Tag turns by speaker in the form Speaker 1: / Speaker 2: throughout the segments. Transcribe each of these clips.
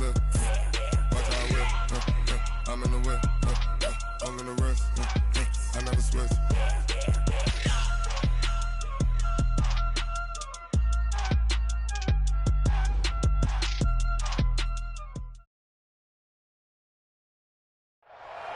Speaker 1: flip. Watch how I whip. I'm in the whip. I'm in the wrist. I never switch.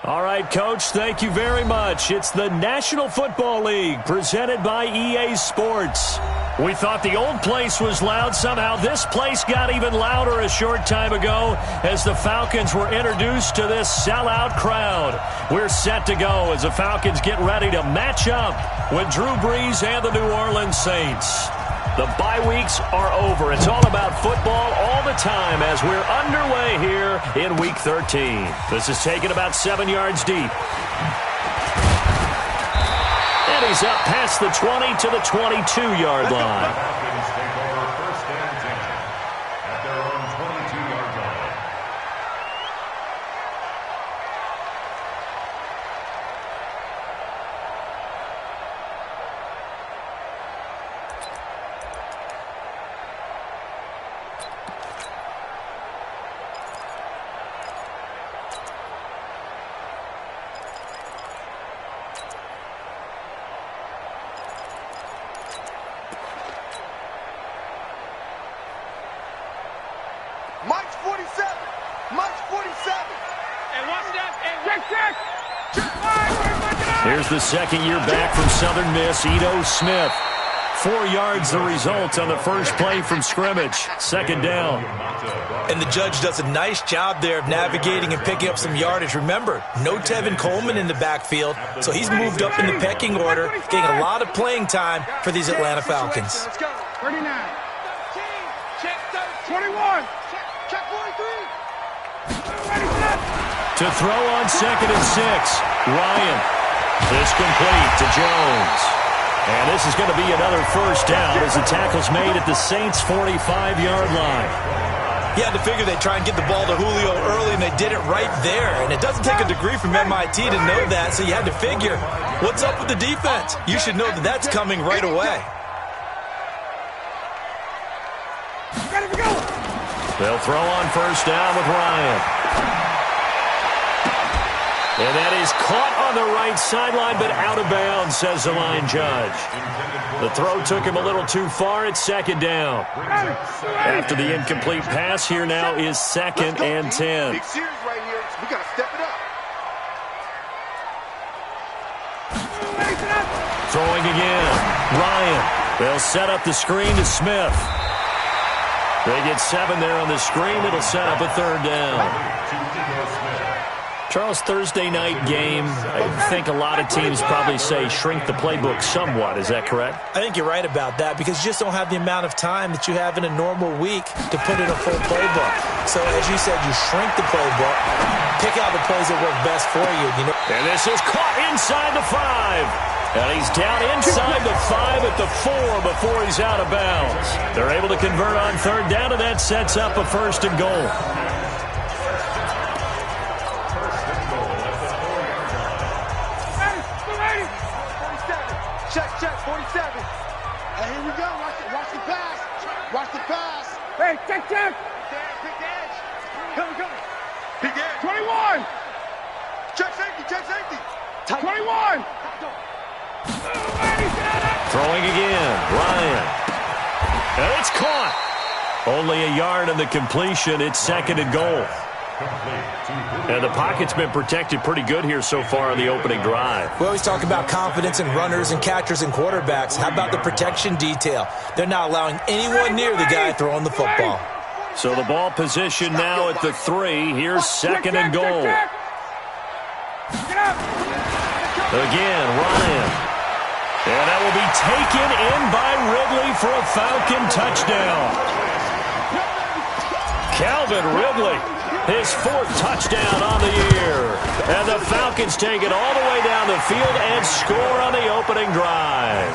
Speaker 2: All right, Coach, thank you very much. It's the National Football League presented by EA Sports. We thought the old place was loud. Somehow this place got even louder a short time ago as the Falcons were introduced to this sellout crowd. We're set to go as the Falcons get ready to match up with Drew Brees and the New Orleans Saints. The bye weeks are over. It's all about football all the time as we're underway here in Week 13. This is taken about 7 yards deep. And he's up past the 20 to the 22-yard line.
Speaker 3: Mike's 47. Mike's 47. And watch that. And check.
Speaker 2: Here's the second year back from Southern Miss, Ito Smith. 4 yards the result on the first play from scrimmage. Second down.
Speaker 4: And the judge does a nice job there of navigating and picking up some yardage. Remember, no Tevin Coleman in the backfield, so he's moved up in the pecking order, getting a lot of playing time for these Atlanta Falcons.
Speaker 3: Let's go. 39. Check 21. Check 43.
Speaker 2: To throw on 2nd and 6. Ryan. This complete to Jones. And this is going to be another first down as the tackle's made at the Saints' 45-yard line.
Speaker 4: You had to figure they'd try and get the ball to Julio early, and they did it right there. And it doesn't take a degree from MIT to know that, so you had to figure, what's up with the defense? You should know that that's coming right away.
Speaker 2: They'll throw on first down with Ryan. And that is caught on the right sideline, but out of bounds, says the line judge. The throw took him a little too far. It's second down. After the incomplete pass, here now is 2nd and 10.
Speaker 3: Big series right here. We got to step it up.
Speaker 2: Throwing again. Ryan. They'll set up the screen to Smith. They get 7 there on the screen. It'll set up a third down. Charles, Thursday night game, I think a lot of teams probably say shrink the playbook somewhat. Is that correct?
Speaker 4: I think you're right about that because you just don't have the amount of time that you have in a normal week to put in a full playbook. So, as you said, you shrink the playbook, pick out the plays that work best for you.
Speaker 2: And this is caught inside the 5. And he's down inside the 5 at the 4 before he's out of bounds. They're able to convert on third down, and that sets up a 1st and goal.
Speaker 3: Check 47. And here we go. Watch the pass. Watch the pass. Hey, check. Big edge. Come. Big edge. 21. Check safety. 21.
Speaker 2: Throwing again. Ryan. And it's caught. Only a yard on the completion. It's 2nd and goal. And the pocket's been protected pretty good here so far on the opening drive.
Speaker 4: We always talk about confidence in runners and catchers and quarterbacks. How about the protection detail? They're not allowing anyone near the guy throwing the football.
Speaker 2: So the ball position now at the 3. Here's 2nd and goal. Again, Ryan. And that will be taken in by Ridley for a Falcon touchdown. Calvin Ridley. His 4th touchdown on the year. And the Falcons take it all the way down the field and score on the opening drive.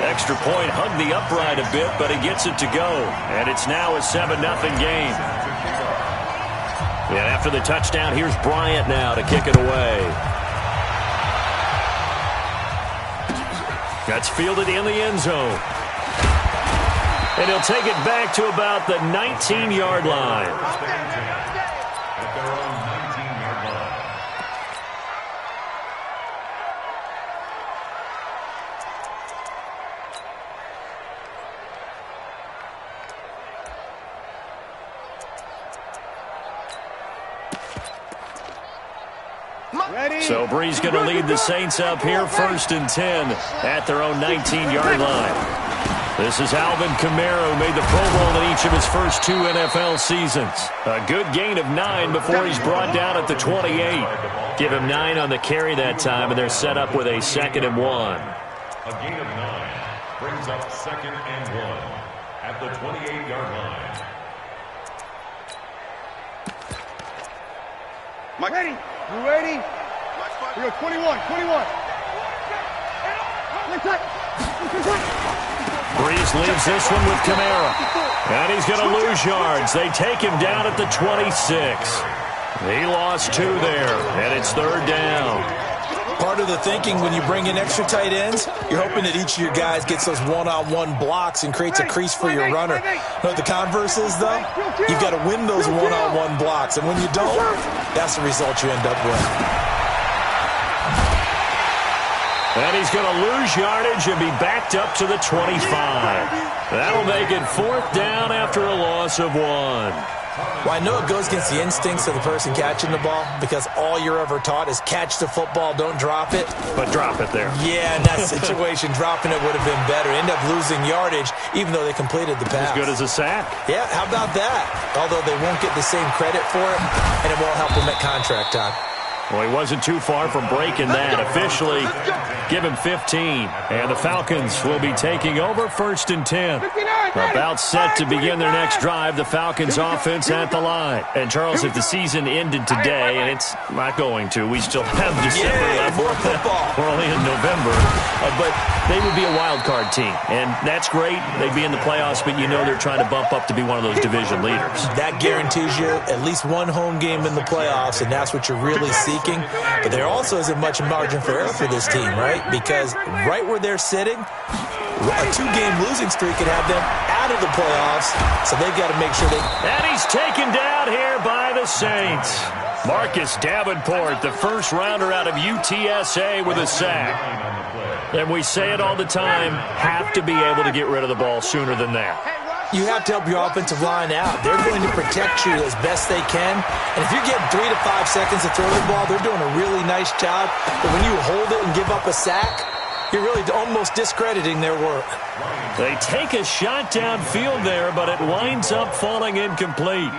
Speaker 2: Extra point hugged the upright a bit, but he gets it to go. And it's now a 7-0 game. And after the touchdown, here's Bryant now to kick it away. That's fielded in the end zone. And he'll take it back to about the 19-yard line.
Speaker 5: At their own 19-yard line.
Speaker 2: So Bree's going to lead the Saints up here 1st and 10 at their own 19-yard line. This is Alvin Kamara, who made the Pro Bowl in each of his first 2 NFL seasons. A good gain of 9 before he's brought down at the 28. Give him 9 on the carry that time, and they're set up with a 2nd and 1.
Speaker 5: A gain of 9 brings up 2nd and 1 at the 28-yard line.
Speaker 3: Mike, ready? You ready? We go 21.
Speaker 2: Breeze leaves this one with Kamara. And he's going to lose yards. They take him down at the 26. He lost 2 there, and it's 3rd down.
Speaker 4: Part of the thinking when you bring in extra tight ends, you're hoping that each of your guys gets those one-on-one blocks and creates a crease for your runner. You know what the converse is, though? You've got to win those one-on-one blocks, and when you don't, that's the result you end up with.
Speaker 2: And he's going to lose yardage and be backed up to the 25. That'll make it 4th down after a loss of 1.
Speaker 4: Well, I know it goes against the instincts of the person catching the ball because all you're ever taught is catch the football, don't drop it.
Speaker 2: But drop it there.
Speaker 4: Yeah, in that situation, dropping it would have been better. End up losing yardage even though they completed the pass.
Speaker 2: As good as a sack.
Speaker 4: Yeah, how about that? Although they won't get the same credit for it, and it won't help them at contract time.
Speaker 2: Well, he wasn't too far from breaking that. Officially, give him 15. And the Falcons will be taking over 1st and 10. About set to begin their next drive, the Falcons offense at the line. And, Charles, if the season ended today, and it's not going to, we still have December left.
Speaker 4: More football.
Speaker 2: We're only in November. But they would be a wild card team. And that's great. They'd be in the playoffs, but you know they're trying to bump up to be one of those division leaders. That
Speaker 4: guarantees you at least one home game in the playoffs, and that's what you're really seeking. But there also isn't much margin for error for this team, right? Because right where they're sitting, a 2-game losing streak could have them out of the playoffs, so they've got to make sure they...
Speaker 2: And he's taken down here by the Saints. Marcus Davenport, the first rounder out of UTSA with a sack. And we say it all the time, have to be able to get rid of the ball sooner than that.
Speaker 4: You have to help your offensive line out. They're going to protect you as best they can. And if you're getting 3 to 5 seconds to throw the ball, they're doing a really nice job. But when you hold it and give up a sack, you're really almost discrediting their work.
Speaker 2: They take a shot downfield there, but it winds up falling incomplete.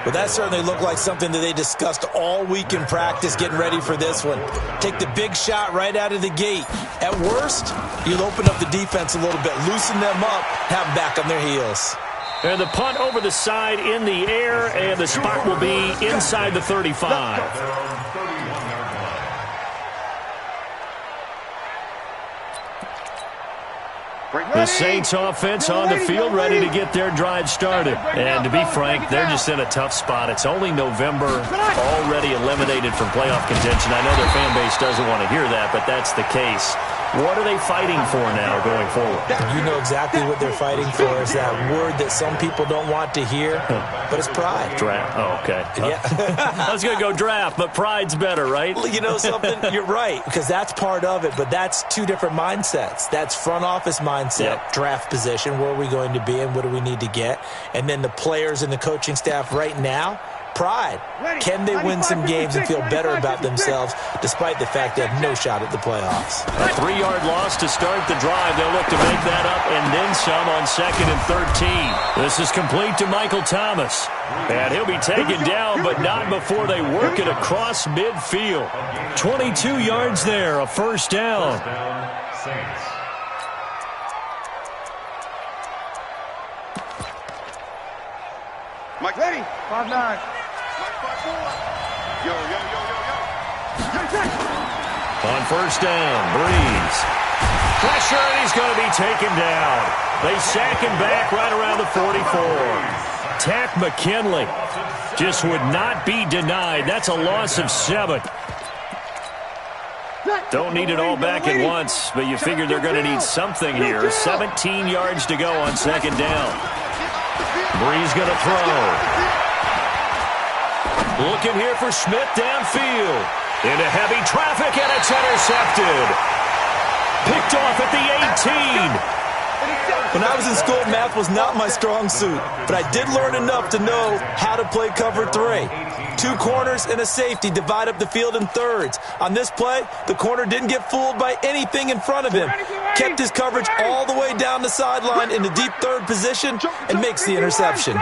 Speaker 4: Well, that certainly looked like something that they discussed all week in practice getting ready for this one. Take the big shot right out of the gate. At worst, you'll open up the defense a little bit, loosen them up, have them back on their heels.
Speaker 2: And the punt over the side in the air, and the spot will be inside the 35. The Saints offense on the field ready to get their drive started. And to be frank, they're just in a tough spot. It's only November, already eliminated from playoff contention. I know their fan base doesn't want to hear that, but that's the case. What are they fighting for now going forward?
Speaker 4: You know exactly what they're fighting for. Is that word that some people don't want to hear, but it's pride.
Speaker 2: Draft. Oh, okay.
Speaker 4: Yeah.
Speaker 2: I was going to go draft, but pride's better, right?
Speaker 4: You know something? You're right, because that's part of it, but that's 2 different mindsets. That's front office mindset, draft position, where are we going to be and what do we need to get? And then the players and the coaching staff right now, pride. Can they win some games and feel better about themselves despite the fact they have no shot at the playoffs?
Speaker 2: A 3-yard loss to start the drive. They'll look to make that up and then some on 2nd and 13. This is complete to Michael Thomas. And he'll be taken down, but not before they work it across midfield. 22 yards there, a 1st down.
Speaker 5: Saints.
Speaker 3: Mike, ready? 5-9. Yo.
Speaker 2: On 1st down, Breeze. Pressure, and he's going to be taken down. They sack him back right around the 44. Takk McKinley just would not be denied. That's a loss of 7. Don't need it all back at once, but you figure they're going to need something here. 17 yards to go on second down. Bree's going to throw. Looking here for Smith downfield. Into heavy traffic, and it's intercepted. Picked off at the 18.
Speaker 4: When I was in school, math was not my strong suit, but I did learn enough to know how to play cover 3. 2 corners and a safety divide up the field in thirds. On this play, the corner didn't get fooled by anything in front of him. Kept his coverage all the way down the sideline in the deep third position and makes the interception.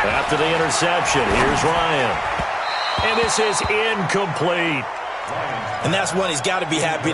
Speaker 2: After the interception, here's Ryan. And this is incomplete.
Speaker 4: And that's when he's got to be happy